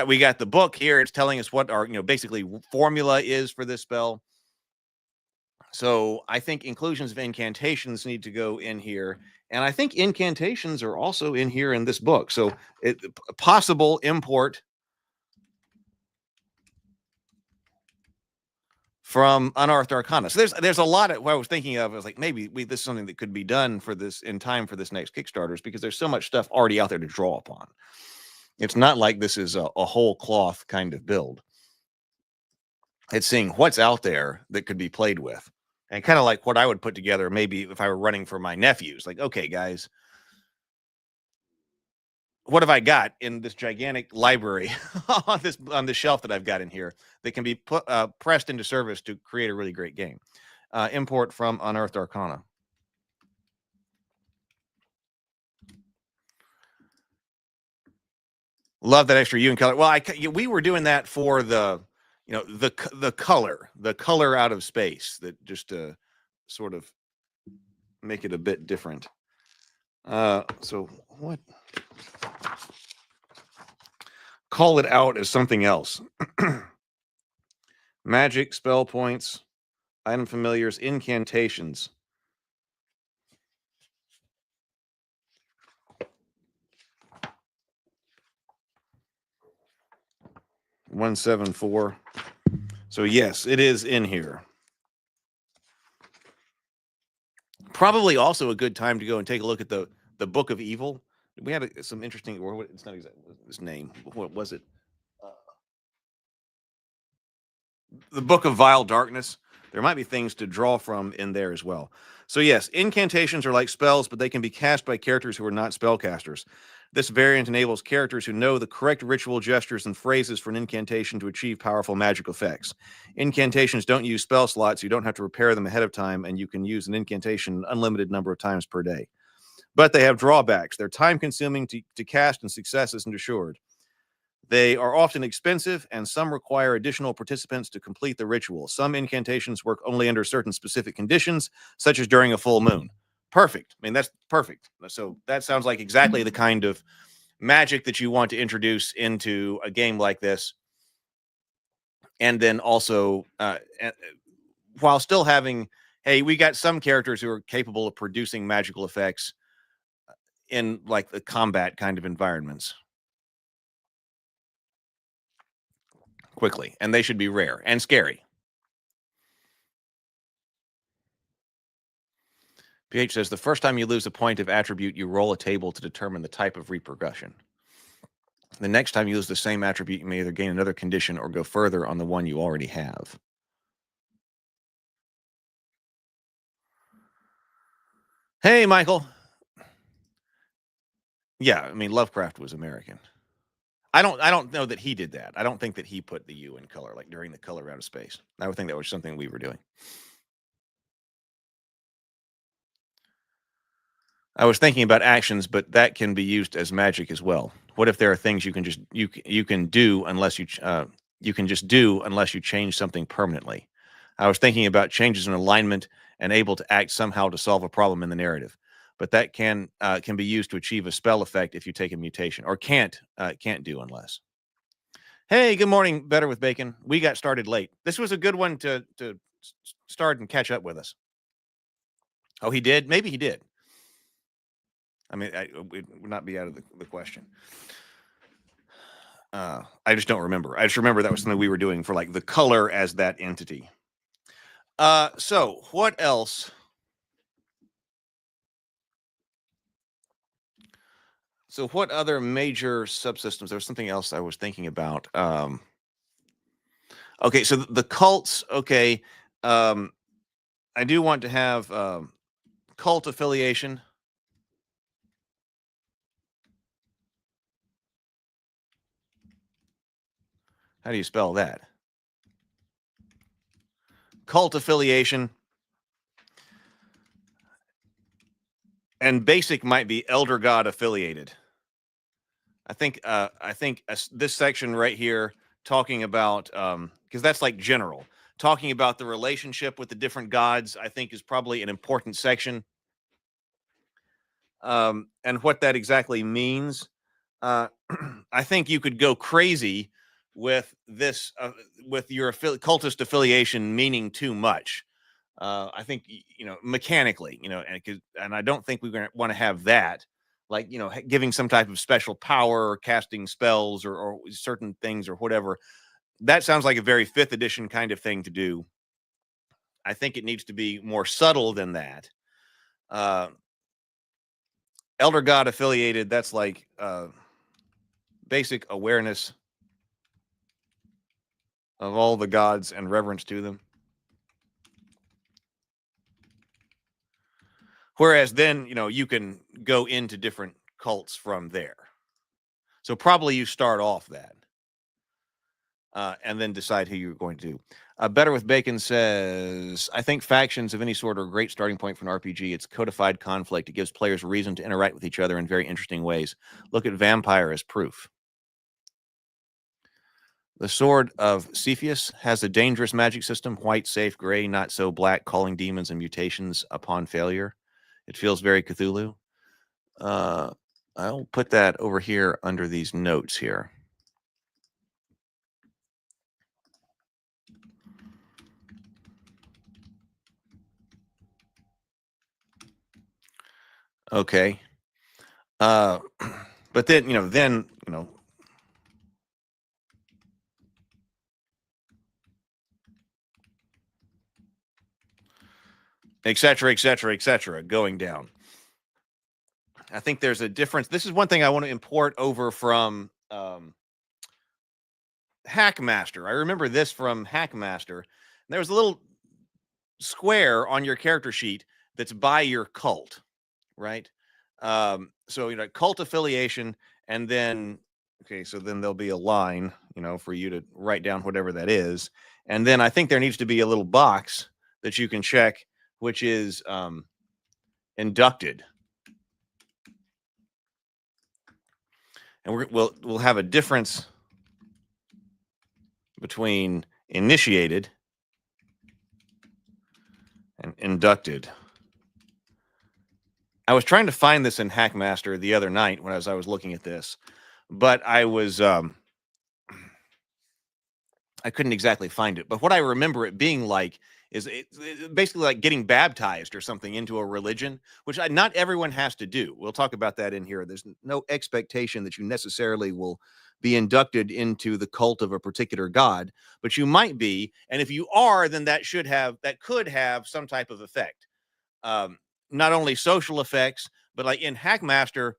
We got the book here. It's telling us what our, basically formula is for this spell. So I think inclusions of incantations need to go in here. And I think incantations are also in here in this book. So possible import from Unearthed Arcana. So there's a lot of what I was thinking of. I was like, maybe this is something that could be done for this in time for this next Kickstarters, because there's so much stuff already out there to draw upon. It's not like this is a whole cloth kind of build. It's seeing what's out there that could be played with. And kind of like what I would put together maybe if I were running for my nephews. Like, okay, guys, what have I got in this gigantic library on the shelf that I've got in here that can be pressed into service to create a really great game? Import from Unearthed Arcana. Love that extra hue and color. Well, we were doing that for the color out of space, that just to sort of make it a bit different. So what? Call it out as something else. Magic, spell points, item familiars, incantations. $174. So yes, it is in here. Probably also a good time to go and take a look at the Book of Evil. We had some interesting, or it's not exactly his name. What was it? The Book of Vile Darkness. There might be things to draw from in there as well. So yes, incantations are like spells, but they can be cast by characters who are not spellcasters. This variant enables characters who know the correct ritual gestures and phrases for an incantation to achieve powerful magical effects. Incantations don't use spell slots. You don't have to repair them ahead of time, and you can use an incantation an unlimited number of times per day. But they have drawbacks. They're time-consuming to cast, and success isn't assured. They are often expensive, and some require additional participants to complete the ritual. Some incantations work only under certain specific conditions, such as during a full moon. Perfect. I mean, that's perfect. So that sounds like exactly the kind of magic that you want to introduce into a game like this. And then also, while still having, hey, we got some characters who are capable of producing magical effects in like the combat kind of environments quickly, and they should be rare and scary. PH says the first time you lose a point of attribute, you roll a table to determine the type of repercussion. The next time you lose the same attribute, you may either gain another condition or go further on the one you already have. Hey, Michael. Yeah, I mean, Lovecraft was American. I don't know that he did that. I don't think that he put the U in color, like during the color out of space. I would think that was something we were doing. I was thinking about actions, but that can be used as magic as well. What if there are things you can just you can do unless you can just do unless you change something permanently? I was thinking about changes in alignment and able to act somehow to solve a problem in the narrative, but that can be used to achieve a spell effect if you take a mutation, or can't do unless. Hey, good morning, Better with Bacon. We got started late. This was a good one to start and catch up with us. Oh, he did? Maybe he did. I mean, it would not be out of the question. I just don't remember. I just remember that was something we were doing for like the color as that entity. So what else? So what other major subsystems? There was something else I was thinking about. Okay, so the cults. Okay, I do want to have cult affiliation. How do you spell that? Cult affiliation. And basic might be elder god affiliated. I think this section right here talking about because that's like general talking about the relationship with the different gods. I think is probably an important section. And what that exactly means. I think you could go crazy with this with your cultist affiliation meaning too much. I think mechanically, and I don't think we're going to want to have that, like giving some type of special power or casting spells or certain things or whatever. That sounds like a very 5th edition kind of thing to do. I think it needs to be more subtle than that. Elder God affiliated. That's like basic awareness of all the gods and reverence to them. Whereas then, you can go into different cults from there. So probably you start off that and then decide who you're going to do. Better with Bacon says, I think factions of any sort are a great starting point for an RPG. It's codified conflict. It gives players reason to interact with each other in very interesting ways. Look at Vampire as proof. The Sword of Cepheus has a dangerous magic system, white, safe, gray, not so black, calling demons and mutations upon failure. It feels very Cthulhu. I'll put that over here under these notes here. Okay. But then, et cetera, et cetera, et cetera, going down. I think there's a difference. This is one thing I want to import over from Hackmaster. I remember this from Hackmaster. There was a little square on your character sheet that's by your cult, right? So cult affiliation, and then so then there'll be a line, for you to write down whatever that is, and then I think there needs to be a little box that you can check, which is inducted, and we'll have a difference between initiated and inducted. I was trying to find this in Hackmaster the other night when I was looking at this, but I was I couldn't exactly find it. But what I remember it being like is it's basically like getting baptized or something into a religion, which not everyone has to do. We'll talk about that in here. There's no expectation that you necessarily will be inducted into the cult of a particular god, but you might be. And if you are, then that could have some type of effect. Not only social effects, but like in Hackmaster,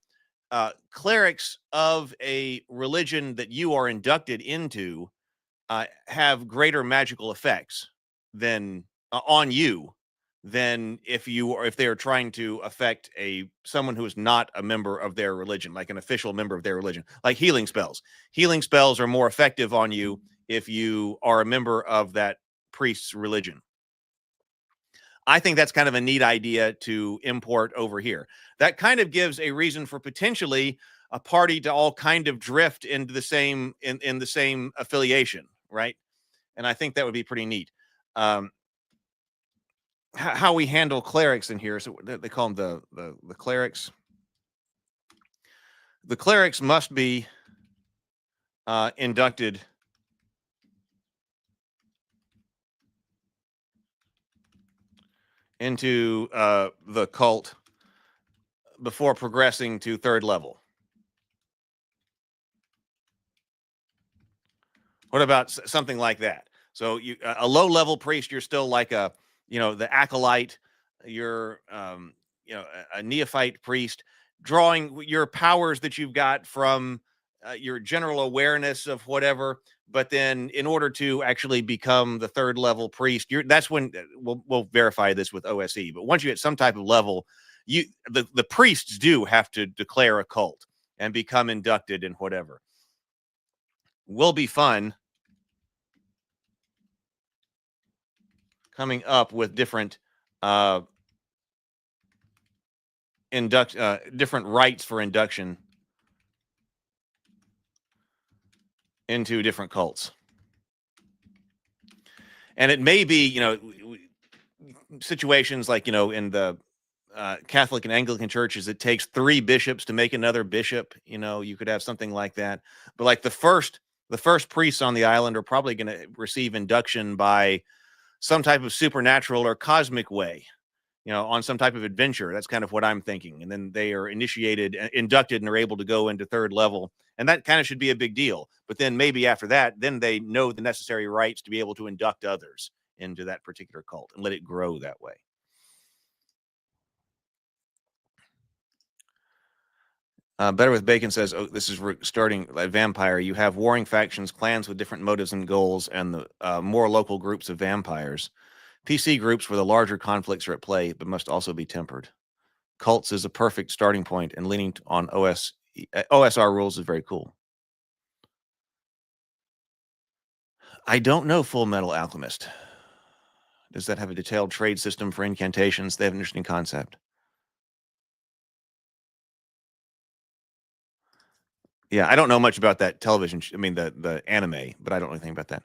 clerics of a religion that you are inducted into have greater magical effects than on you than if they are trying to affect someone who is not a member of their religion, like an official member of their religion. Like healing spells. Healing spells are more effective on you if you are a member of that priest's religion. I think that's kind of a neat idea to import over here. That kind of gives a reason for potentially a party to all kind of drift into the same in the same affiliation, right? And I think that would be pretty neat. How we handle clerics in here, so they call them the clerics. The clerics must be inducted into the cult before progressing to 3rd level. What about something like that? So a low level priest, you're still like the acolyte. You're a neophyte priest, drawing your powers that you've got from your general awareness of whatever. But then, in order to actually become the third level priest, that's when we'll verify this with OSE. But once you get some type of level, the priests do have to declare a cult and become inducted in whatever. Will be fun coming up with different different rites for induction into different cults. And it may be, situations like, in the Catholic and Anglican churches, it takes 3 bishops to make another bishop. You could have something like that. But like the first priests on the island are probably going to receive induction by some type of supernatural or cosmic way, on some type of adventure. That's kind of what I'm thinking. And then they are inducted, and are able to go into third level. And that kind of should be a big deal. But then maybe after that, then they know the necessary rights to be able to induct others into that particular cult and let it grow that way. Better with Bacon says, this is starting a vampire. You have warring factions, clans with different motives and goals, and the more local groups of vampires. PC groups where the larger conflicts are at play, but must also be tempered. Cults is a perfect starting point, and leaning on OSR rules is very cool. I don't know Full Metal Alchemist. Does that have a detailed trade system for incantations? They have an interesting concept. Yeah, I don't know much about that television. The anime, but I don't know anything about that.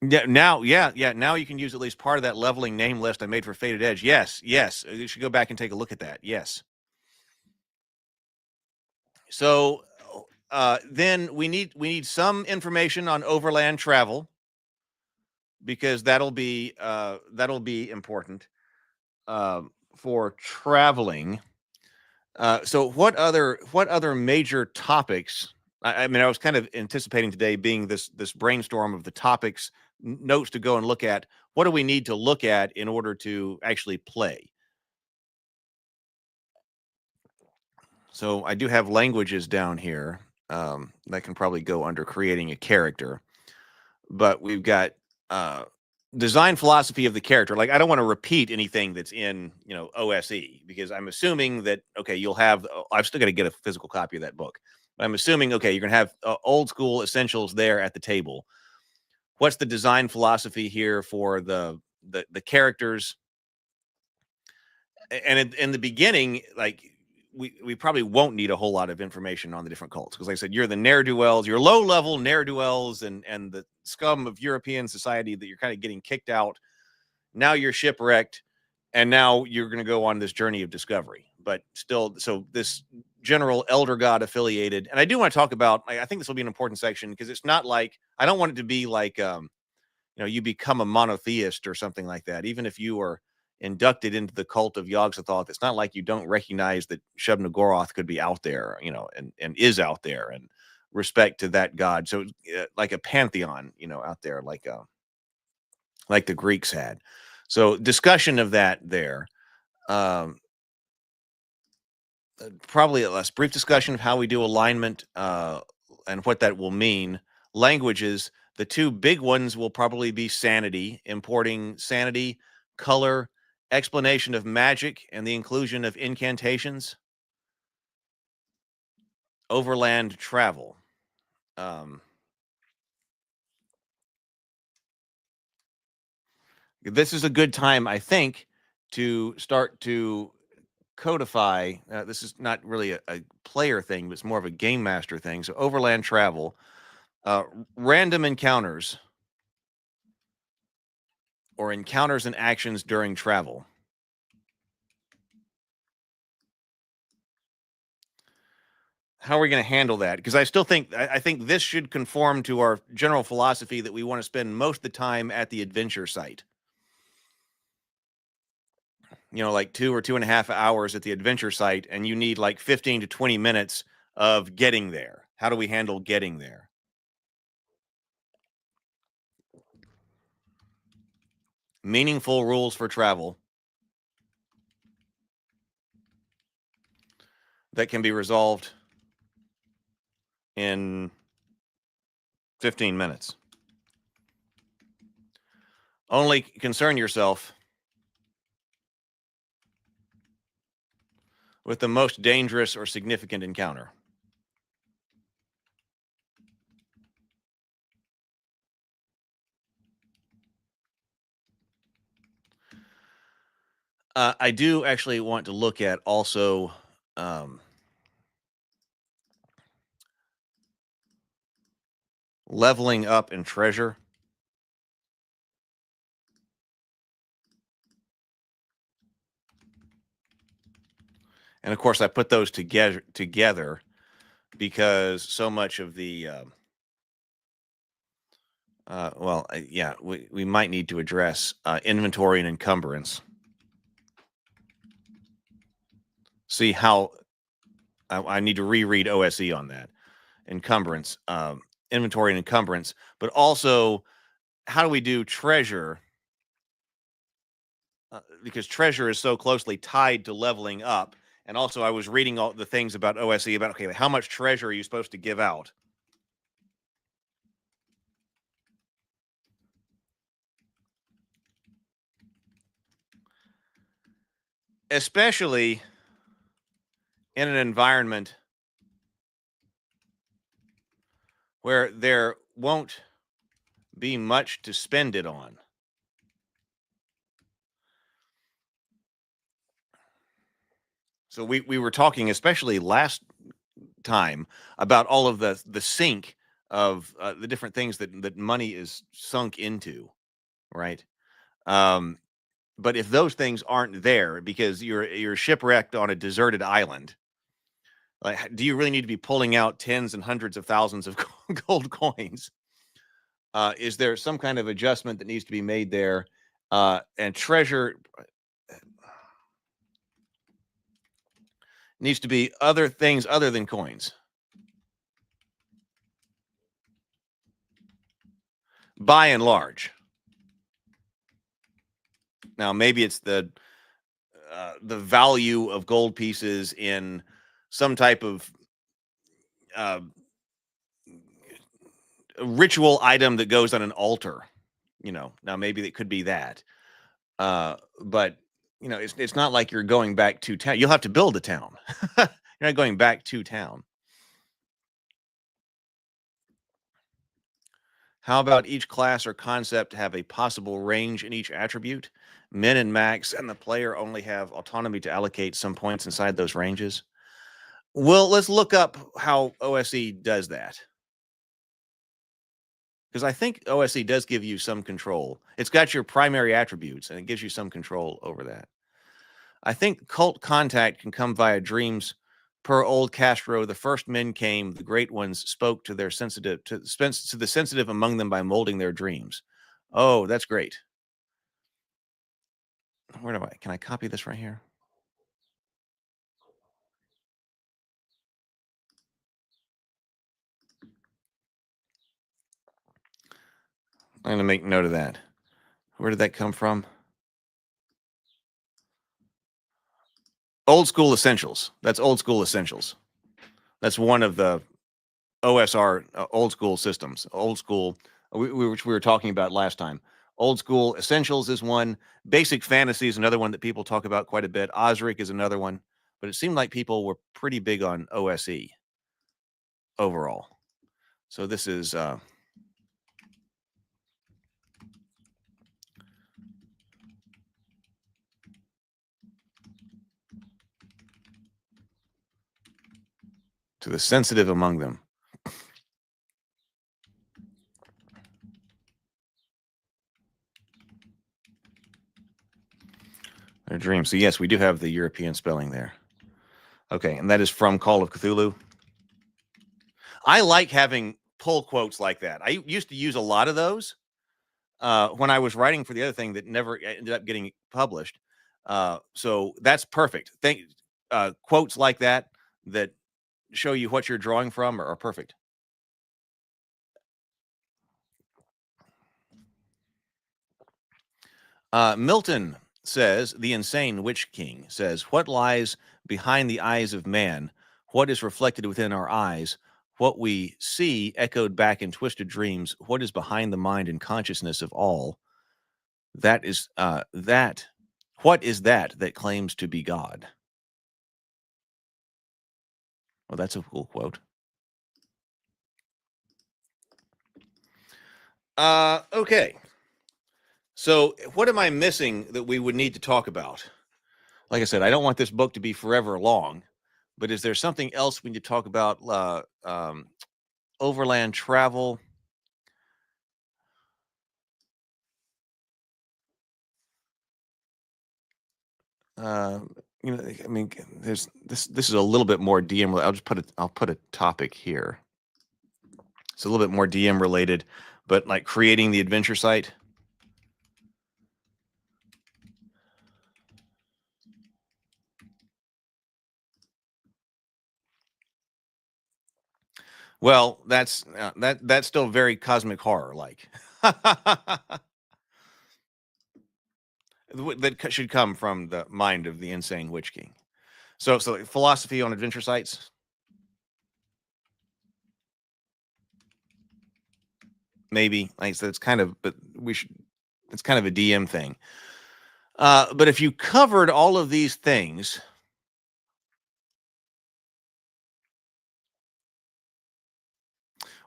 Now you can use at least part of that leveling name list I made for Faded Edge. Yes, you should go back and take a look at that. Yes. So then we need some information on overland travel, because that'll be important for traveling. So what other major topics? I was kind of anticipating today being this brainstorm of the topics, notes to go and look at. What do we need to look at in order to actually play? So I do have languages down here that can probably go under creating a character, but we've got design philosophy of the character. Like, I don't want to repeat anything that's in, OSE, because I'm assuming that, okay, you'll have, I've still got to get a physical copy of that book. But I'm assuming, okay, you're going to have old school essentials there at the table. What's the design philosophy here for the characters? And in the beginning, like, we probably won't need a whole lot of information on the different cults, because like I said, you're the ne'er-do-wells, you're low-level ne'er-do-wells, and the scum of European society that you're kind of getting kicked out. Now you're shipwrecked, and now you're going to go on this journey of discovery. But still, so this general elder god affiliated, and I do want to talk about, I think this will be an important section, because it's not like, I don't want it to be like, you become a monotheist or something like that. Even if you are inducted into the cult of Yog-Sothoth, it's not like you don't recognize that Shub-Niggurath could be out there, and is out there, and respect to that god. So like a pantheon, out there, like the Greeks had. So discussion of that there. Probably a less brief discussion of how we do alignment and what that will mean. Languages, the two big ones will probably be sanity, importing sanity, color, explanation of magic, and the inclusion of incantations. Overland travel. This is a good time, I think, to start to codify. This is not really a player thing, but it's more of a game master thing. So overland travel, random encounters, or encounters and actions during travel. How are we going to handle that? Because I still think, I think this should conform to our general philosophy that we want to spend most of the time at the adventure site. Like 2 or 2.5 hours at the adventure site, and you need like 15 to 20 minutes of getting there. How do we handle getting there? Meaningful rules for travel that can be resolved in 15 minutes. Only concern yourself with the most dangerous or significant encounter. I do actually want to look at also leveling up in treasure. And of course, I put those together because so much of the yeah, we might need to address inventory and encumbrance. See how I need to reread OSE on that. Encumbrance, inventory and encumbrance, but also how do we do treasure? Because treasure is so closely tied to leveling up. And also I was reading all the things about OSE about, okay, how much treasure are you supposed to give out? Especially in an environment where there won't be much to spend it on. So we were talking, especially last time, about all of the sink of the different things that money is sunk into, right? But if those things aren't there because you're shipwrecked on a deserted island, like, do you really need to be pulling out tens and hundreds of thousands of gold coins? Is there some kind of adjustment that needs to be made there? And treasure needs to be other things other than coins. By and large. Now, maybe it's the value of gold pieces in some type of ritual item that goes on an altar. Now maybe it could be that. But it's not like you're going back to town. You'll have to build a town. You're not going back to town. How about each class or concept have a possible range in each attribute? Min and max, and the player only have autonomy to allocate some points inside those ranges. Well, let's look up how OSE does that. Because I think OSE does give you some control. It's got your primary attributes, and it gives you some control over that. I think cult contact can come via dreams. Per old Castro, the first men came, the great ones spoke to the sensitive among them by molding their dreams. Oh, that's great. Where do can I copy this right here? I'm going to make note of that. Where did that come from? Old School Essentials. That's Old School Essentials. That's one of the OSR old school systems. Old school, which we were talking about last time. Old School Essentials is one. Basic Fantasy is another one that people talk about quite a bit. Osric is another one. But it seemed like people were pretty big on OSE overall. So this is to the sensitive among them. Their dreams. So yes, we do have the European spelling there. Okay, and that is from Call of Cthulhu. I like having pull quotes like that. I used to use a lot of those when I was writing for the other thing that never ended up getting published. So that's perfect. Quotes like that show you what you're drawing from are perfect. Milton says, the insane witch king says, what lies behind the eyes of man? What is reflected within our eyes? what we see echoed back in twisted dreams, what is behind the mind and consciousness of all, that is what is that claims to be God? Well, that's a cool quote. Okay. So what am I missing that we would need to talk about? Like I said, I don't want this book to be forever long, but is there something else we need to talk about? Overland travel. You know, I mean, there's this is a little bit more DM. I'll put a topic here. It's a little bit more DM related, but like creating the adventure site. Well, that's still very cosmic horror like. That should come from the mind of the insane Witch King. So philosophy on adventure sites. Maybe like so it's kind of, but it's kind of a DM thing. But if you covered all of these things,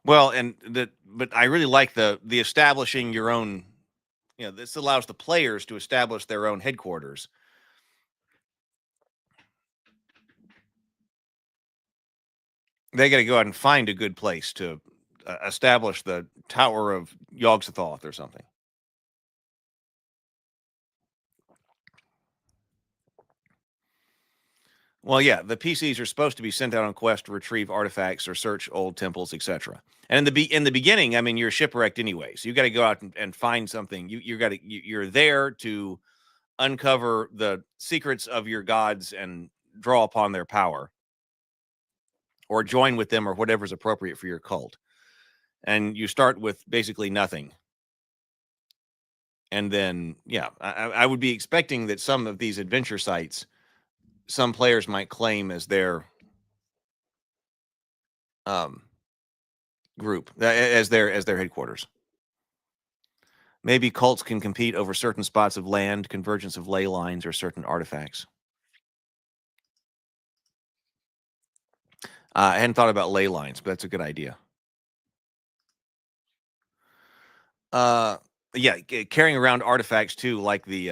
well, but I really like the establishing your own. You know, this allows the players to establish their own headquarters. They got to go out and find a good place to establish the Tower of Yog-Sothoth or something. Well, yeah, the PCs are supposed to be sent out on quest to retrieve artifacts or search old temples, etc. And in the beginning, I mean, you're shipwrecked anyway, so you got to go out and find something. You're there to uncover the secrets of your gods and draw upon their power, or join with them, or whatever's appropriate for your cult. And you start with basically nothing. And then, yeah, I would be expecting that some of these adventure sites, some players might claim as their group, as their headquarters. Maybe cults can compete over certain spots of land, convergence of ley lines, or certain artifacts. I hadn't thought about ley lines, but that's a good idea. Yeah, carrying around artifacts too, like the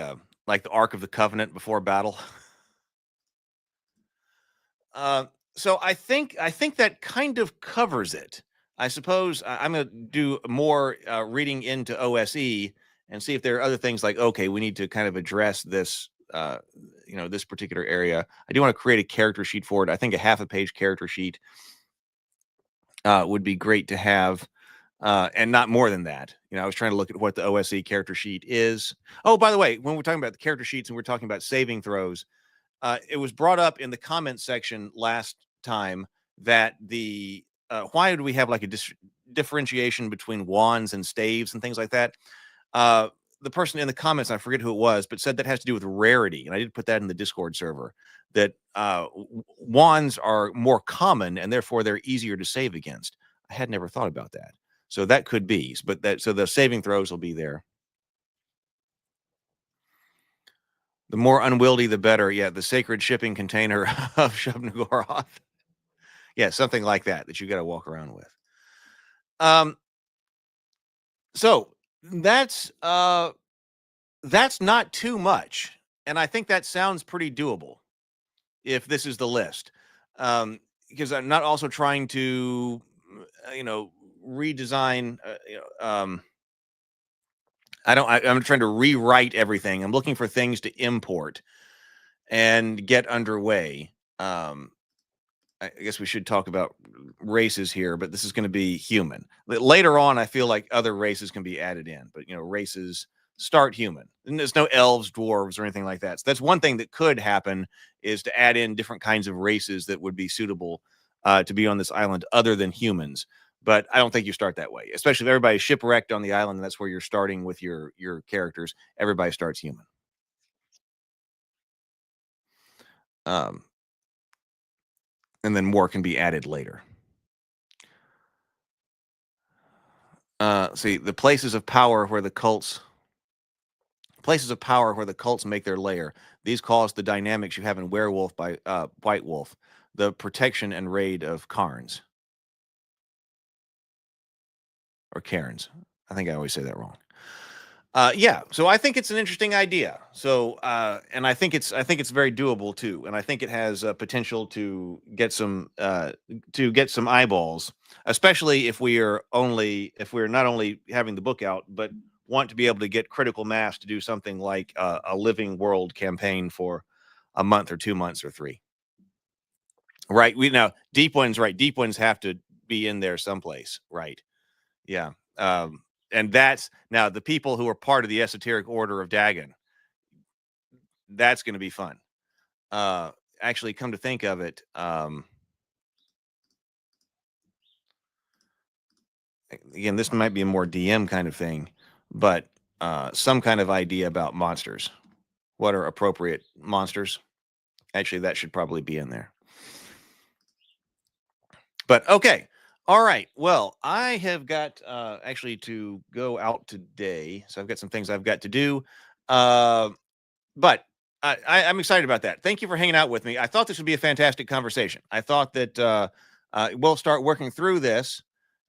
Ark of the Covenant before battle. So I think that kind of covers it. I suppose I'm going to do more reading into OSE and see if there are other things like, okay, we need to kind of address this, this particular area. I do want to create a character sheet for it. I think a half a page character sheet would be great to have, and not more than that. You know, I was trying to look at what the OSE character sheet is. Oh, by the way, when we're talking about the character sheets and we're talking about saving throws, it was brought up in the comments section last time that why do we have like a differentiation between wands and staves and things like that? The person in the comments, I forget who it was, but said that has to do with rarity. And I did put that in the Discord server, that wands are more common and therefore they're easier to save against. I had never thought about that. So that could be, so the saving throws will be there. The more unwieldy, the better. Yeah, the sacred shipping container of Shub-Niggurath. Yeah, something like that you got to walk around with. So that's not too much, and I think that sounds pretty doable if this is the list. Because I'm not also trying to, redesign. I'm trying to rewrite everything. I'm looking for things to import and get underway. I guess we should talk about races here, but this is going to be human. Later on, I feel like other races can be added in, but races start human. And there's no elves, dwarves, or anything like that. So that's one thing that could happen, is to add in different kinds of races that would be suitable to be on this island other than humans. But I don't think you start that way, especially if everybody's shipwrecked on the island and that's where you're starting with your characters. Everybody starts human. And then more can be added later. See, the places of power where the cults make their lair. These cause the dynamics you have in Werewolf by White Wolf, the protection and raid of Cairns or Cairns. I think I always say that wrong. Yeah, so I think it's an interesting idea. So, and I think it's very doable too, and I think it has potential to get some eyeballs, especially if we're not only having the book out, but want to be able to get critical mass to do something like a living world campaign for a month or 2 months or 3. Right? Deep Ones, right? Deep Ones have to be in there someplace, right? Yeah. And that's now the people who are part of the esoteric order of Dagon. That's going to be fun. Actually, come to think of it, again, this might be a more DM kind of thing, but some kind of idea about monsters. What are appropriate monsters? Actually, that should probably be in there. But okay. All right. Well, I have got actually to go out today. So I've got some things I've got to do. But I'm excited about that. Thank you for hanging out with me. I thought this would be a fantastic conversation. I thought that we'll start working through this.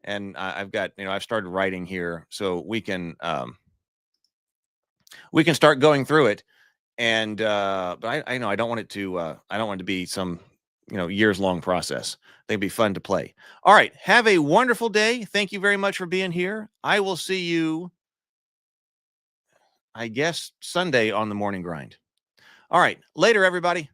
And I've got, I've started writing here so we can start going through it. And but I know I don't want it to be some years long process. They'd be fun to play. All right, have a wonderful day. Thank you very much for being here. I will see you, I guess, Sunday on the morning grind. All right, later, everybody.